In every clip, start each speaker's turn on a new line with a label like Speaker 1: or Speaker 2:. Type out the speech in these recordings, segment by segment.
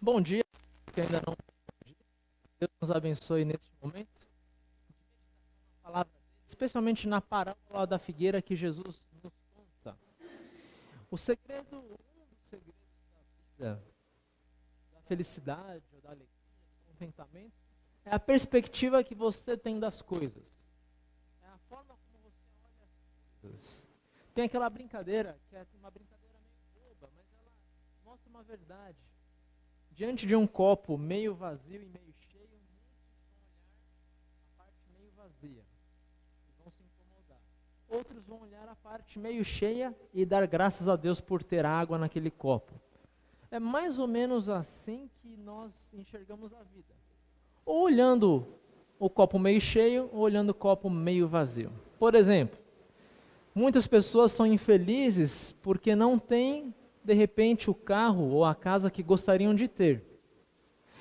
Speaker 1: Bom dia, que ainda não. Deus nos abençoe neste momento. Palavra, especialmente na parábola da figueira que Jesus nos conta. Um dos segredos da vida, da felicidade, ou da alegria, do contentamento, é a perspectiva que você tem das coisas. É a forma como você olha as coisas. Tem aquela brincadeira, que é uma brincadeira meio boba, mas ela mostra uma verdade. Diante de um copo meio vazio e meio cheio, muitos vão olhar a parte meio vazia e vão se incomodar. Outros vão olhar a parte meio cheia e dar graças a Deus por ter água naquele copo. É mais ou menos assim que nós enxergamos a vida. Ou olhando o copo meio cheio, ou olhando o copo meio vazio. Por exemplo, muitas pessoas são infelizes porque não têm, de repente, o carro ou a casa que gostariam de ter.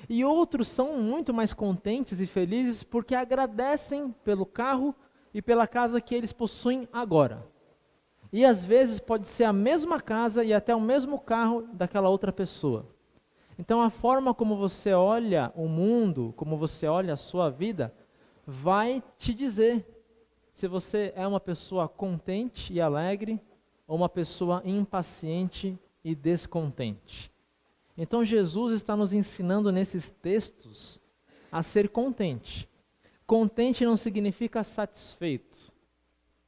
Speaker 1: E outros são muito mais contentes e felizes porque agradecem pelo carro e pela casa que eles possuem agora. E às vezes pode ser a mesma casa e até o mesmo carro daquela outra pessoa. Então a forma como você olha o mundo, como você olha a sua vida, vai te dizer se você é uma pessoa contente e alegre ou uma pessoa impaciente e descontente. Então Jesus está nos ensinando nesses textos a ser contente. Contente não significa satisfeito.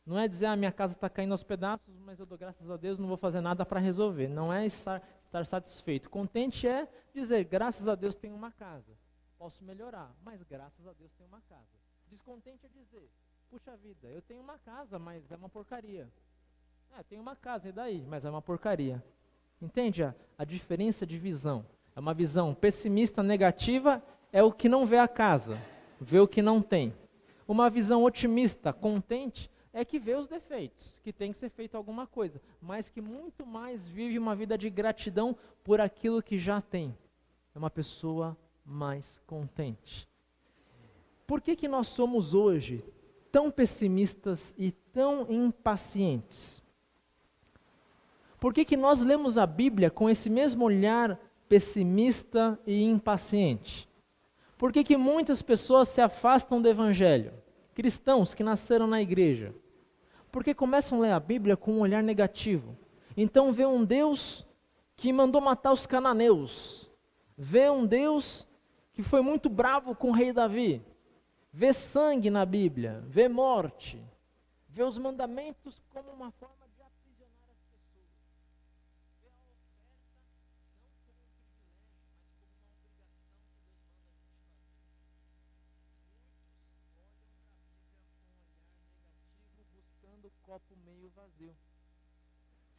Speaker 1: Não é dizer, minha casa está caindo aos pedaços, mas eu dou graças a Deus, não vou fazer nada para resolver. Não é estar satisfeito. Contente é dizer, graças a Deus tenho uma casa. Posso melhorar, mas graças a Deus tenho uma casa. Descontente é dizer, puxa vida, eu tenho uma casa, mas é uma porcaria. Tenho uma casa, e daí? Mas é uma porcaria. Entende a diferença de visão? É uma visão pessimista, negativa, é o que não vê a casa, vê o que não tem. Uma visão otimista, contente, é que vê os defeitos, que tem que ser feito alguma coisa, mas que muito mais vive uma vida de gratidão por aquilo que já tem. É uma pessoa mais contente. Por que nós somos hoje tão pessimistas e tão impacientes? Por que nós lemos a Bíblia com esse mesmo olhar pessimista e impaciente? Por que muitas pessoas se afastam do Evangelho? Cristãos que nasceram na igreja. Porque começam a ler a Bíblia com um olhar negativo. Então vê um Deus que mandou matar os cananeus. Vê um Deus que foi muito bravo com o rei Davi. Vê sangue na Bíblia, vê morte. Vê os mandamentos como uma forma de aprisionar as pessoas. Vê a oferta não como um privilégio, mas como uma obrigação que Deus manda a gente fazer. Muitos olham para a Bíblia com um olhar negativo, buscando o copo meio vazio.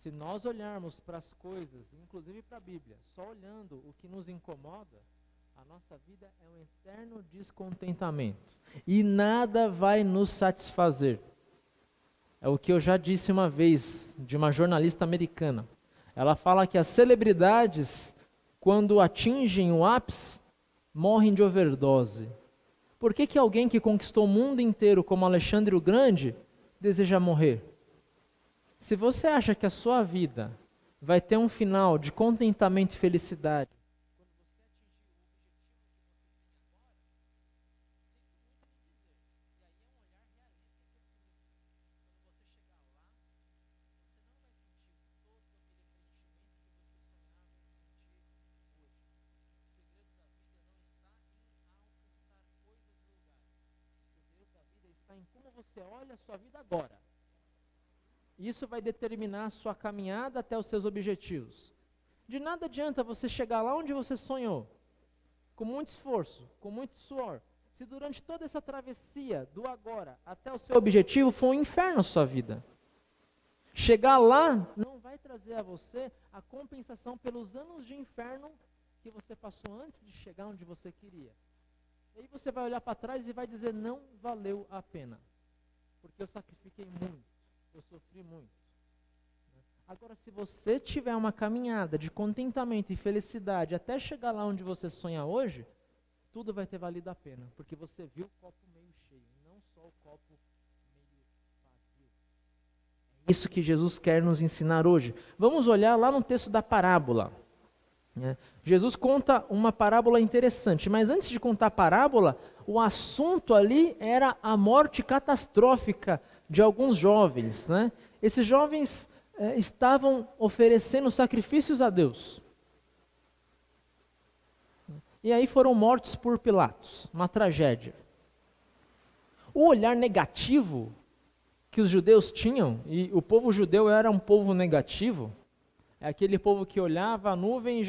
Speaker 1: Se nós olharmos para as coisas, inclusive para a Bíblia, só olhando o que nos incomoda, a nossa vida é um eterno descontentamento. E nada vai nos satisfazer. É o que eu já disse uma vez, de uma jornalista americana. Ela fala que as celebridades, quando atingem o ápice, morrem de overdose. Por que alguém que conquistou o mundo inteiro, como Alexandre o Grande, deseja morrer? Se você acha que a sua vida vai ter um final de contentamento e felicidade, em como você olha a sua vida agora. Isso vai determinar a sua caminhada até os seus objetivos. De nada adianta você chegar lá onde você sonhou, com muito esforço, com muito suor, se durante toda essa travessia do agora até o seu objetivo for um inferno a sua vida. Chegar lá não vai trazer a você a compensação pelos anos de inferno que você passou antes de chegar onde você queria. E aí você vai olhar para trás e vai dizer, não valeu a pena, porque eu sacrifiquei muito, eu sofri muito. Agora, se você tiver uma caminhada de contentamento e felicidade até chegar lá onde você sonha hoje, tudo vai ter valido a pena, porque você viu o copo meio cheio, não só o copo meio vazio. É isso que Jesus quer nos ensinar hoje. Vamos olhar lá no texto da parábola. né? Jesus conta uma parábola interessante, mas antes de contar a parábola, o assunto ali era a morte catastrófica de alguns jovens, né? Esses jovens estavam oferecendo sacrifícios a Deus. E aí foram mortos por Pilatos, uma tragédia. O olhar negativo que os judeus tinham, e o povo judeu era um povo negativo, é aquele povo que olhava a nuvem e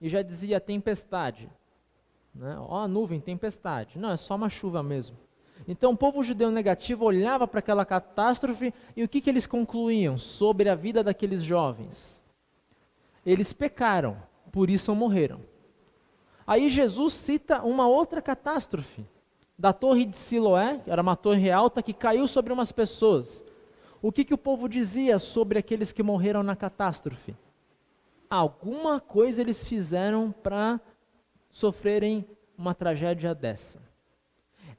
Speaker 1: já dizia tempestade. Né? Ó, a nuvem, tempestade. Não, é só uma chuva mesmo. Então o povo judeu negativo olhava para aquela catástrofe e o que eles concluíam sobre a vida daqueles jovens? Eles pecaram, por isso morreram. Aí Jesus cita uma outra catástrofe, da torre de Siloé, que era uma torre alta que caiu sobre umas pessoas. O que o povo dizia sobre aqueles que morreram na catástrofe? Alguma coisa eles fizeram para sofrerem uma tragédia dessa.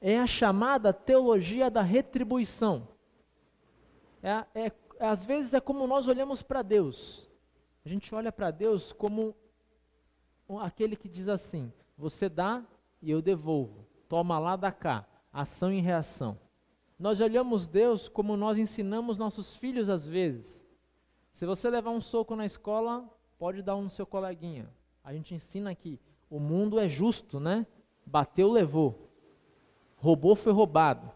Speaker 1: É a chamada teologia da retribuição. Às vezes é como nós olhamos para Deus. A gente olha para Deus como aquele que diz assim: você dá e eu devolvo, toma lá, dá cá, ação e reação. Nós olhamos Deus como nós ensinamos nossos filhos às vezes. Se você levar um soco na escola, pode dar um no seu coleguinha. A gente ensina que o mundo é justo, né? Bateu, levou. Roubou, foi roubado.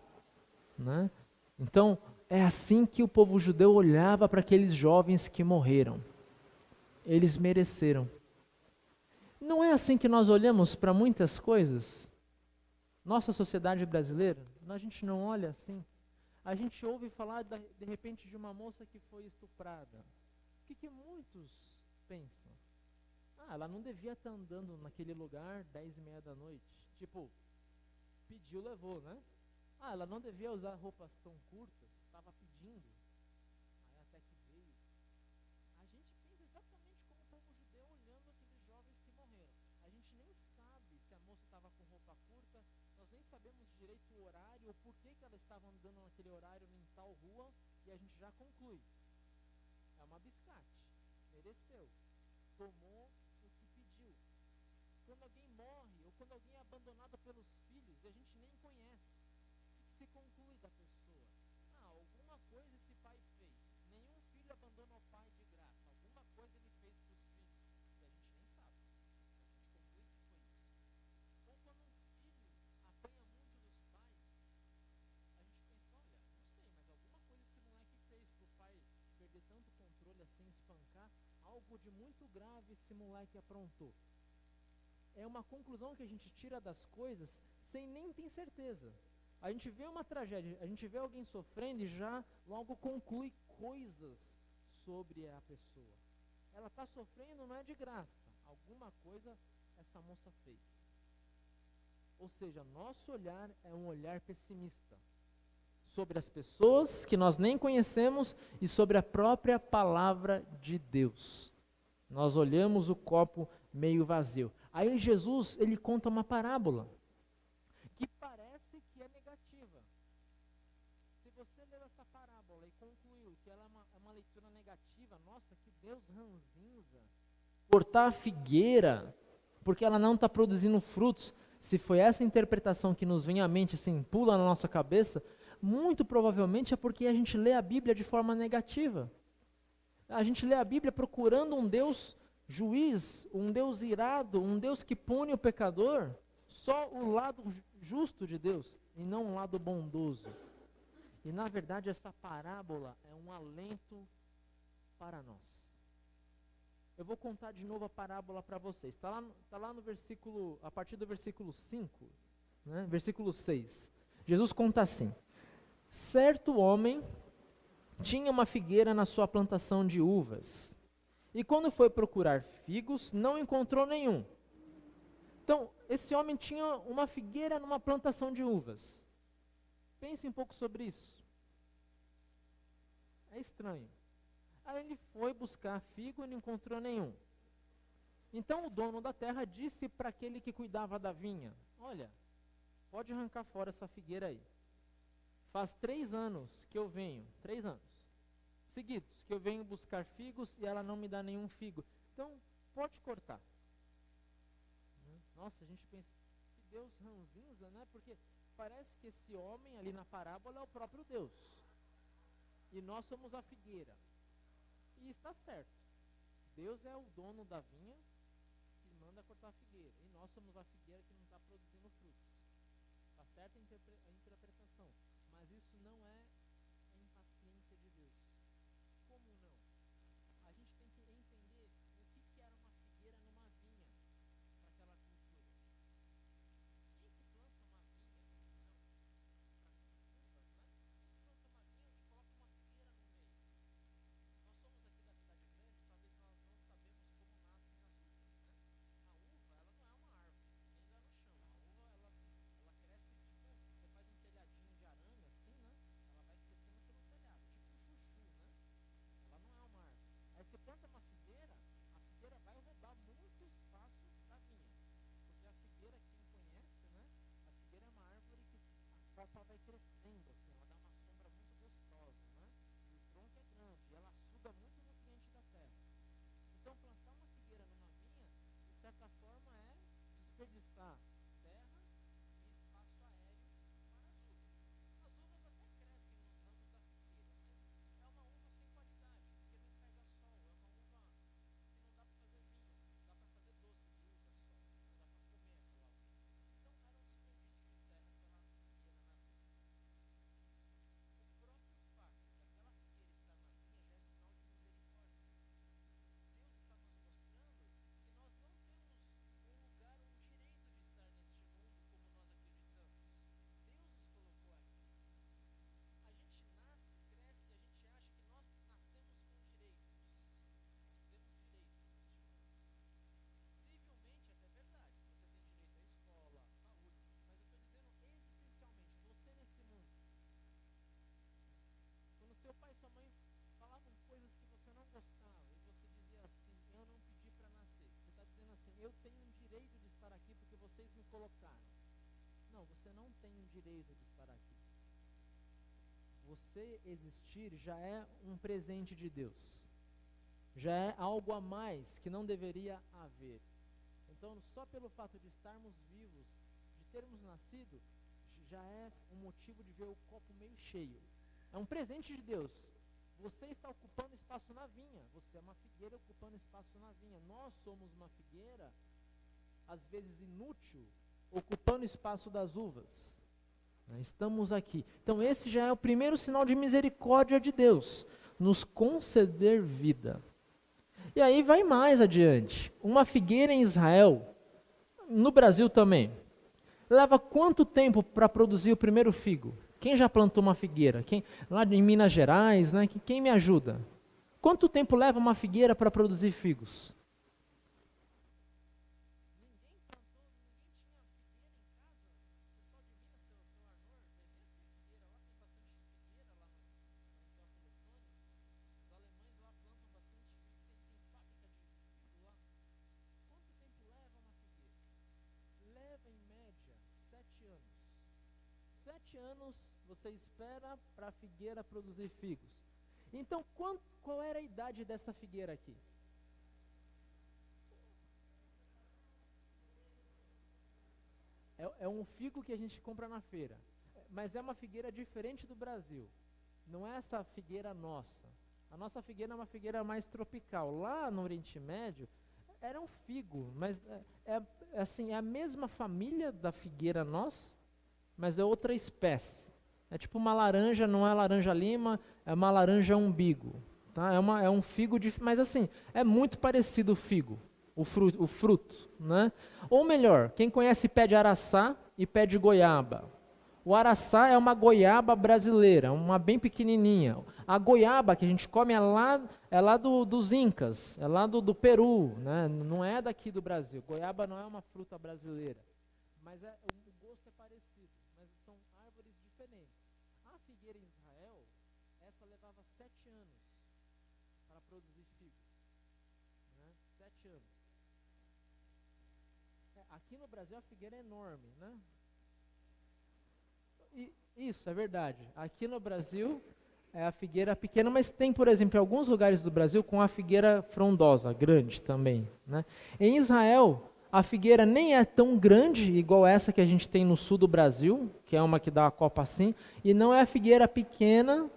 Speaker 1: Né? Então, é assim que o povo judeu olhava para aqueles jovens que morreram. Eles mereceram. Não é assim que nós olhamos para muitas coisas? Nossa sociedade brasileira, a gente não olha assim. A gente ouve falar de repente de uma moça que foi estuprada. O que muitos pensam? Ela não devia estar andando naquele lugar 10h30 da noite. Tipo, pediu, levou, né? Ela não devia usar roupas tão curtas, estava pedindo. Aí até que veio. A gente pensa exatamente como o povo judeu olhando aqueles jovens que morreram. A gente nem sabe se a moça estava com roupa curta, nós nem sabemos direito o horário, ou por que ela estava andando naquele horário em tal rua, e a gente já conclui. É uma biscate, mereceu, tomou o que pediu. Quando alguém morre, ou quando alguém é abandonado pelos filhos, e a gente nem conhece, o que se conclui da pessoa? Alguma coisa esse pai fez. Nenhum filho abandona o pai de graça. Alguma coisa ele fez para os filhos, e a gente nem sabe. A gente conclui que foi isso. Ou quando um filho apanha muito dos pais, a gente pensa, olha, não sei, mas alguma coisa esse moleque fez para o pai perder tanto controle assim, espancar, algo de muito grave esse moleque aprontou. É uma conclusão que a gente tira das coisas sem nem ter certeza. A gente vê uma tragédia, a gente vê alguém sofrendo e já logo conclui coisas sobre a pessoa. Ela está sofrendo, não é de graça. Alguma coisa essa moça fez. Ou seja, nosso olhar é um olhar pessimista sobre as pessoas que nós nem conhecemos e sobre a própria palavra de Deus. Nós olhamos o copo meio vazio. Aí Jesus, ele conta uma parábola que parece que é negativa. Se você leu essa parábola e concluiu que ela é uma leitura negativa, nossa, que Deus ranzinza, cortar a figueira, porque ela não está produzindo frutos. Se foi essa interpretação que nos vem à mente, assim, pula na nossa cabeça, muito provavelmente é porque a gente lê a Bíblia de forma negativa. A gente lê a Bíblia procurando um Deus juiz, um Deus irado, um Deus que pune o pecador, só o lado justo de Deus, e não um lado bondoso. E na verdade essa parábola é um alento para nós. Eu vou contar de novo a parábola para vocês. Está lá no versículo, a partir do versículo 5, né, versículo 6. Jesus conta assim: certo homem tinha uma figueira na sua plantação de uvas, e quando foi procurar figos, não encontrou nenhum. Então, esse homem tinha uma figueira numa plantação de uvas. Pense um pouco sobre isso. É estranho. Aí ele foi buscar figo e não encontrou nenhum. Então o dono da terra disse para aquele que cuidava da vinha: olha, pode arrancar fora essa figueira aí. Faz 3 anos que eu venho, 3 anos seguidos, que eu venho buscar figos e ela não me dá nenhum figo. Então, pode cortar. Nossa, a gente pensa, que Deus ranzinza, né? Porque parece que esse homem ali na parábola é o próprio Deus. E nós somos a figueira. E está certo. Deus é o dono da vinha que manda cortar a figueira. E nós somos a figueira que não está produzindo frutos. Está certa a interpretação. Mas isso não é a impaciência de Deus. Como não? A gente tem que entender o que era uma figueira numa vinha para aquela cultura. Quem que planta uma vinha? Não, para uvas, né? Quem que planta uma vinha e coloca uma figueira no meio? Nós somos aqui da cidade grande, talvez nós não sabemos como nascem as uvas, né? A uva, ela não é uma árvore, nem dá no chão. A uva, ela cresce tipo, você faz um telhadinho de arame assim, né? Ela vai crescendo pelo telhado, tipo um chuchu, né? Ela não é uma árvore. Aí você planta uma figueira, a figueira vai roubar muito espaço da vinha. Porque a figueira, quem conhece, né? A figueira é uma árvore que a copa vai crescendo, assim, ela dá uma sombra muito gostosa, né? E o tronco é grande, e ela suga muito nutriente da terra. Então, plantar uma figueira numa vinha, de certa forma, é desperdiçar terra e espaço aéreo para as uvas. As uvas até crescem nos ramos da figueira, mas é uma uva sem qualidade, porque não pega sol. É uma uva que não dá para fazer vinho, dá para fazer doce de uva só, não dá para comer aquela uva. Então, era um desperdício de terra aquela figueira na vinha. O próprio fato daquela figueira estar na vinha já é sinal de misericórdia. Deus está nos mostrando que nós não temos um lugar, um direito de estar neste mundo como nós acreditamos. Deus nos colocou aqui. A gente nasce, cresce e a gente acha que nós nascemos com direitos. Nós temos direitos neste mundo. Civilmente, até é verdade, você tem direito à escola, à saúde, mas eu estou dizendo existencialmente, você nesse mundo. Quando seu pai e sua mãe falavam coisas que você não gostava e você dizia assim, eu não pedi para nascer. Você está dizendo assim, eu tenho um direito de estar aqui porque vocês me colocaram. Não, você não tem um direito de estar aqui. Você existir já é um presente de Deus. Já é algo a mais que não deveria haver. Então, só pelo fato de estarmos vivos, de termos nascido, já é um motivo de ver o copo meio cheio. É um presente de Deus. Você está ocupando espaço na vinha. Você é uma figueira ocupando espaço na vinha. Nós somos uma figueira, às vezes inútil, ocupando espaço das uvas. Estamos aqui. Então esse já é o primeiro sinal de misericórdia de Deus, nos conceder vida. E aí vai mais adiante. Uma figueira em Israel, no Brasil também, leva quanto tempo para produzir o primeiro figo? Quem já plantou uma figueira? Lá em Minas Gerais, né? Quem me ajuda? Quanto tempo leva uma figueira para produzir figos? Ninguém plantou, ninguém tinha figueira em casa. O pessoal de Minas, seu Arnor, devia ter figueira. Lá tem bastante figueira lá no Teófilo Otoni. Os alemães lá plantam bastante figo, tem fábrica de figo lá. Quanto tempo leva uma figueira? Leva em média 7 anos. 7 anos você espera para a figueira produzir figos. Então, qual era a idade dessa figueira aqui? É um figo que a gente compra na feira. Mas é uma figueira diferente do Brasil. Não é essa figueira nossa. A nossa figueira é uma figueira mais tropical. Lá no Oriente Médio, era um figo. Mas assim, é a mesma família da figueira nossa, mas é outra espécie. É tipo uma laranja, não é laranja lima, é uma laranja umbigo. Tá? É um figo, mas assim, é muito parecido o figo, o fruto. Né? Ou melhor, quem conhece pé de araçá e pé de goiaba? O araçá é uma goiaba brasileira, uma bem pequenininha. A goiaba que a gente come é lá dos Incas, é lá do Peru, né? Não é daqui do Brasil. Goiaba não é uma fruta brasileira, mas o gosto é parecido, mas são árvores diferentes. A figueira em Israel, essa levava 7 anos para produzir figos. Né? 7 anos. Aqui no Brasil a figueira é enorme, né? Isso, é verdade. Aqui no Brasil é a figueira pequena, mas tem, por exemplo, em alguns lugares do Brasil com a figueira frondosa, grande também. Né? Em Israel, A figueira nem é tão grande, igual essa que a gente tem no sul do Brasil, que é uma que dá a copa assim, e não é a figueira pequena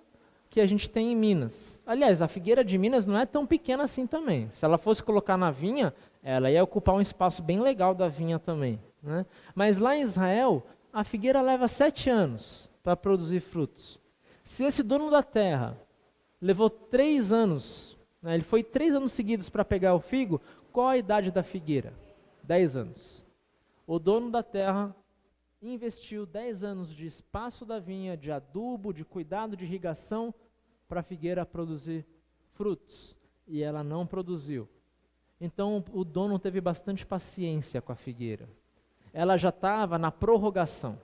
Speaker 1: que a gente tem em Minas. Aliás, a figueira de Minas não é tão pequena assim também. Se ela fosse colocar na vinha, ela ia ocupar um espaço bem legal da vinha também, né? Mas lá em Israel, a figueira leva 7 anos para produzir frutos. Se esse dono da terra levou 3 anos, né, ele foi 3 anos seguidos para pegar o figo, qual a idade da figueira? 10 anos. O dono da terra investiu 10 anos de espaço da vinha, de adubo, de cuidado de irrigação, para a figueira produzir frutos. E ela não produziu. Então o dono teve bastante paciência com a figueira. Ela já estava na prorrogação.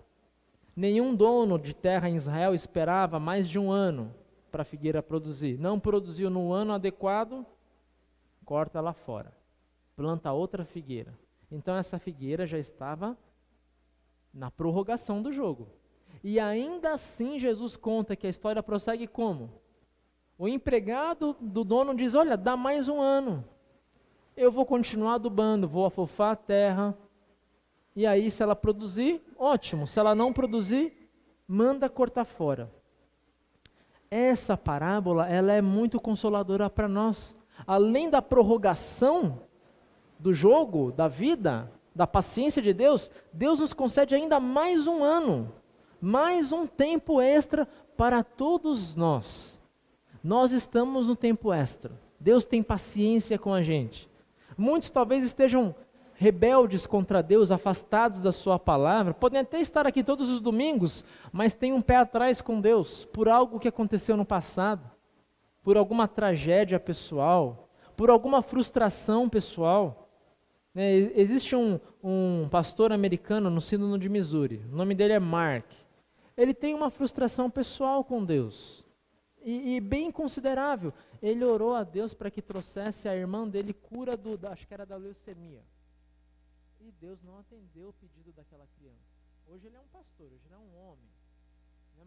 Speaker 1: Nenhum dono de terra em Israel esperava mais de 1 ano para a figueira produzir. Não produziu no ano adequado, corta ela fora. Planta outra figueira. Então essa figueira já estava na prorrogação do jogo. E ainda assim Jesus conta que a história prossegue como? O empregado do dono diz, olha, dá mais 1 ano. Eu vou continuar adubando, vou afofar a terra. E aí se ela produzir, ótimo. Se ela não produzir, manda cortar fora. Essa parábola, ela é muito consoladora para nós. Além da prorrogação do jogo, da vida, da paciência de Deus, Deus nos concede ainda mais 1 ano, mais um tempo extra para todos nós. Nós estamos no tempo extra. Deus tem paciência com a gente. Muitos talvez estejam rebeldes contra Deus, afastados da sua palavra, podem até estar aqui todos os domingos, mas tem um pé atrás com Deus, por algo que aconteceu no passado, por alguma tragédia pessoal, por alguma frustração pessoal. Existe um pastor americano no sínodo de Missouri, o nome dele é Mark. Ele tem uma frustração pessoal com Deus, e bem considerável. Ele orou a Deus para que trouxesse a irmã dele cura acho que era da leucemia. E Deus não atendeu o pedido daquela criança. Hoje ele é um pastor, hoje ele é um homem.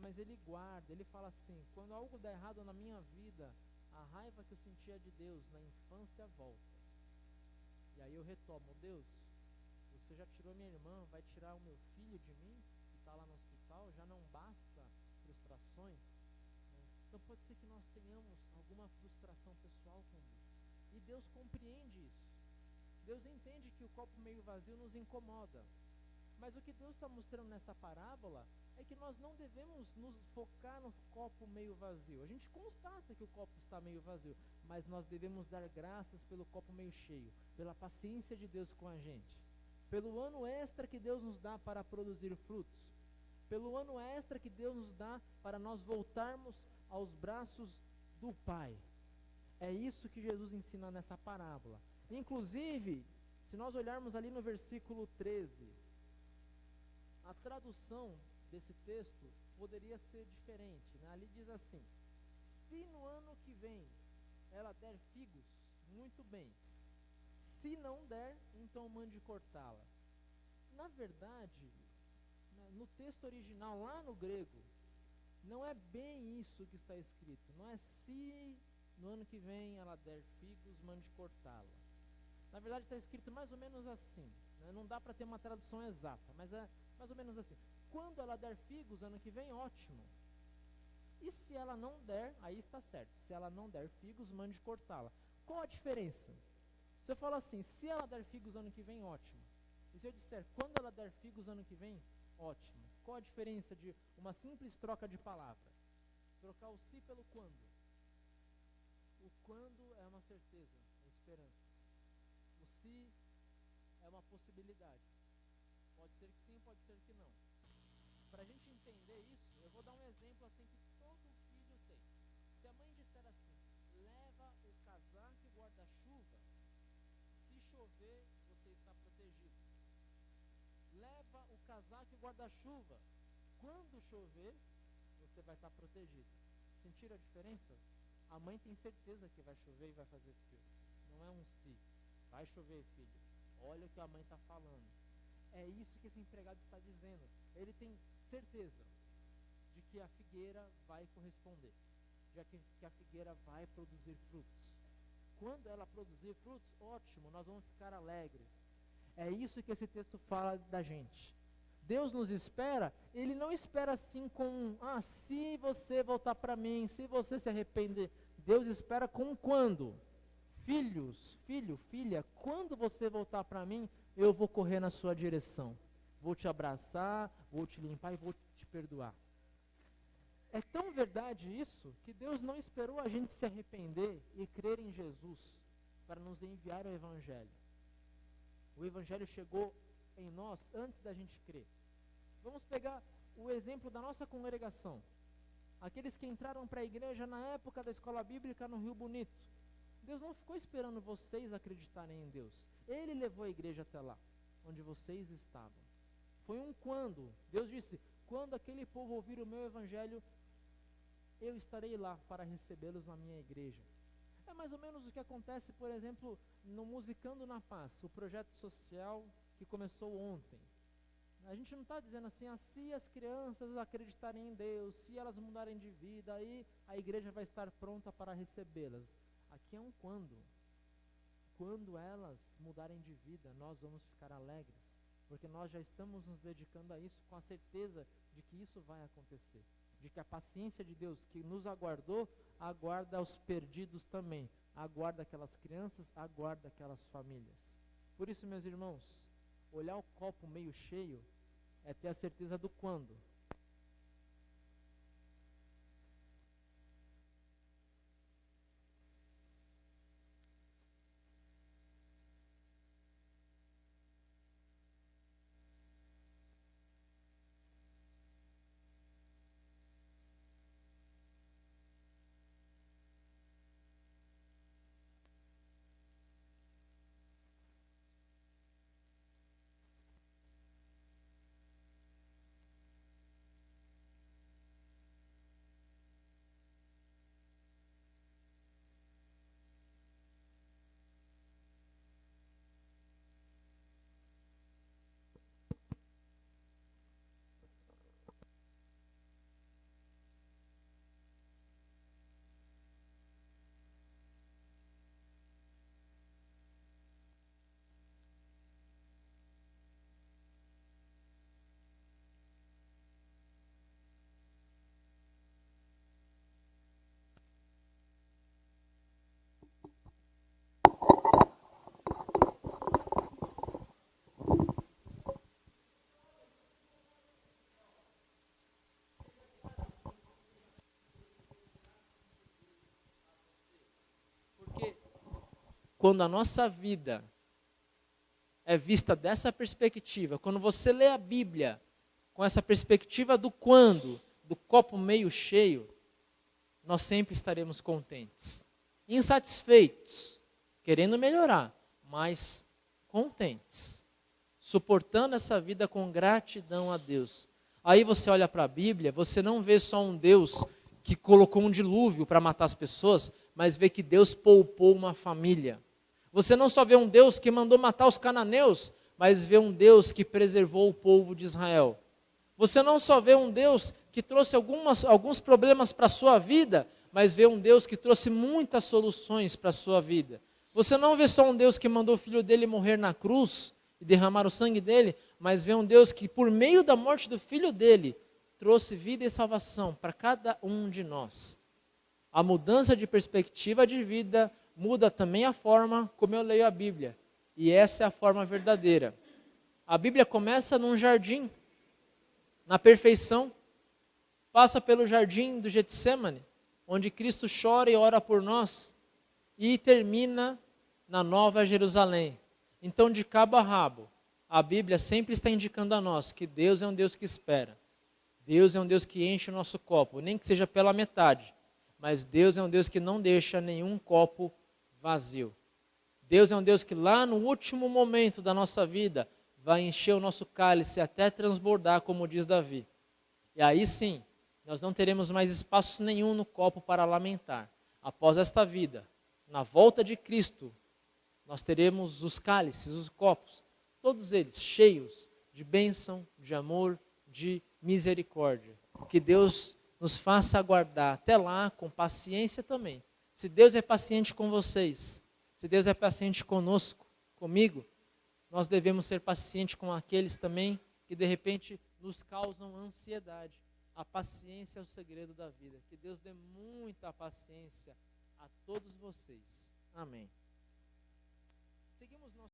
Speaker 1: Mas ele guarda, ele fala assim, quando algo dá errado na minha vida, a raiva que eu sentia de Deus na infância volta. E aí eu retomo, Deus, você já tirou minha irmã, vai tirar o meu filho de mim, que está lá no hospital, já não basta frustrações? Então pode ser que nós tenhamos alguma frustração pessoal com Deus. E Deus compreende isso. Deus entende que o copo meio vazio nos incomoda. Mas o que Deus está mostrando nessa parábola é que nós não devemos nos focar no copo meio vazio. A gente constata que o copo está meio vazio, mas nós devemos dar graças pelo copo meio cheio, pela paciência de Deus com a gente, pelo ano extra que Deus nos dá para produzir frutos, pelo ano extra que Deus nos dá para nós voltarmos aos braços do Pai. É isso que Jesus ensina nessa parábola. Inclusive, se nós olharmos ali no versículo 13, a tradução desse texto poderia ser diferente, né? Ali diz assim, se no ano que vem ela der figos, muito bem. Se não der, então mande cortá-la. Na verdade, no texto original, lá no grego, não é bem isso que está escrito. Não é se no ano que vem ela der figos, mande cortá-la. Na verdade está escrito mais ou menos assim, né? Não dá para ter uma tradução exata, mas é mais ou menos assim. Quando ela der figos ano que vem, ótimo. E se ela não der, aí está certo. Se ela não der figos, mande cortá-la. Qual a diferença? Se eu falo assim, se ela der figos ano que vem, ótimo. E se eu disser, quando ela der figos ano que vem, ótimo. Qual a diferença de uma simples troca de palavra? Trocar o se pelo quando. O quando é uma certeza, é esperança. O se é uma possibilidade. Pode ser que sim, pode ser que não. Para a gente entender isso, eu vou dar um exemplo assim que todo filho tem. Se a mãe disser assim, leva o casaco e guarda-chuva, se chover, você está protegido. Leva o casaco e guarda-chuva, quando chover, você vai estar protegido. Sentiram a diferença? A mãe tem certeza que vai chover e vai fazer frio. Não é um se. Vai chover, filho. Olha o que a mãe está falando. É isso que esse empregado está dizendo. Ele tem certeza de que a figueira vai corresponder, já que a figueira vai produzir frutos. Quando ela produzir frutos, ótimo, nós vamos ficar alegres. É isso que esse texto fala da gente. Deus nos espera, Ele não espera assim com, se você voltar para mim, se você se arrepender. Deus espera com quando? Filho, filha, quando você voltar para mim, eu vou correr na sua direção. Vou te abraçar, vou te limpar e vou te perdoar. É tão verdade isso, que Deus não esperou a gente se arrepender e crer em Jesus para nos enviar o Evangelho. O Evangelho chegou em nós antes da gente crer. Vamos pegar o exemplo da nossa congregação. Aqueles que entraram para a igreja na época da escola bíblica no Rio Bonito. Deus não ficou esperando vocês acreditarem em Deus. Ele levou a igreja até lá, onde vocês estavam. Foi um quando. Deus disse, quando aquele povo ouvir o meu evangelho, eu estarei lá para recebê-los na minha igreja. É mais ou menos o que acontece, por exemplo, no Musicando na Paz, o projeto social que começou ontem. A gente não está dizendo assim, se as crianças acreditarem em Deus, se elas mudarem de vida, aí a igreja vai estar pronta para recebê-las. Aqui é um quando. Quando elas mudarem de vida, nós vamos ficar alegres, porque nós já estamos nos dedicando a isso com a certeza de que isso vai acontecer. De que a paciência de Deus que nos aguardou, aguarda os perdidos também. Aguarda aquelas crianças, aguarda aquelas famílias. Por isso, meus irmãos, olhar o copo meio cheio é ter a certeza do quando. Porque quando a nossa vida é vista dessa perspectiva, quando você lê a Bíblia com essa perspectiva do quando, do copo meio cheio, nós sempre estaremos contentes. Insatisfeitos, querendo melhorar, mas contentes. Suportando essa vida com gratidão a Deus. Aí você olha para a Bíblia, você não vê só um Deus que colocou um dilúvio para matar as pessoas, mas vê que Deus poupou uma família. Você não só vê um Deus que mandou matar os cananeus, mas vê um Deus que preservou o povo de Israel. Você não só vê um Deus que trouxe alguns problemas para a sua vida, mas vê um Deus que trouxe muitas soluções para a sua vida. Você não vê só um Deus que mandou o filho dele morrer na cruz e derramar o sangue dele, mas vê um Deus que, por meio da morte do filho dele, trouxe vida e salvação para cada um de nós. A mudança de perspectiva de vida muda também a forma como eu leio a Bíblia. E essa é a forma verdadeira. A Bíblia começa num jardim, na perfeição, passa pelo jardim do Getsêmani, onde Cristo chora e ora por nós, e termina na Nova Jerusalém. Então, de cabo a rabo, a Bíblia sempre está indicando a nós que Deus é um Deus que espera. Deus é um Deus que enche o nosso copo, nem que seja pela metade, mas Deus é um Deus que não deixa nenhum copo vazio. Deus é um Deus que lá no último momento da nossa vida vai encher o nosso cálice até transbordar, como diz Davi. E aí sim, nós não teremos mais espaço nenhum no copo para lamentar. Após esta vida, na volta de Cristo, nós teremos os cálices, os copos, todos eles cheios de bênção, de amor, de misericórdia. Que Deus nos faça aguardar até lá com paciência também. Se Deus é paciente com vocês, se Deus é paciente conosco, comigo, nós devemos ser pacientes com aqueles também que de repente nos causam ansiedade. A paciência é o segredo da vida. Que Deus dê muita paciência a todos vocês. Amém. Seguimos nosso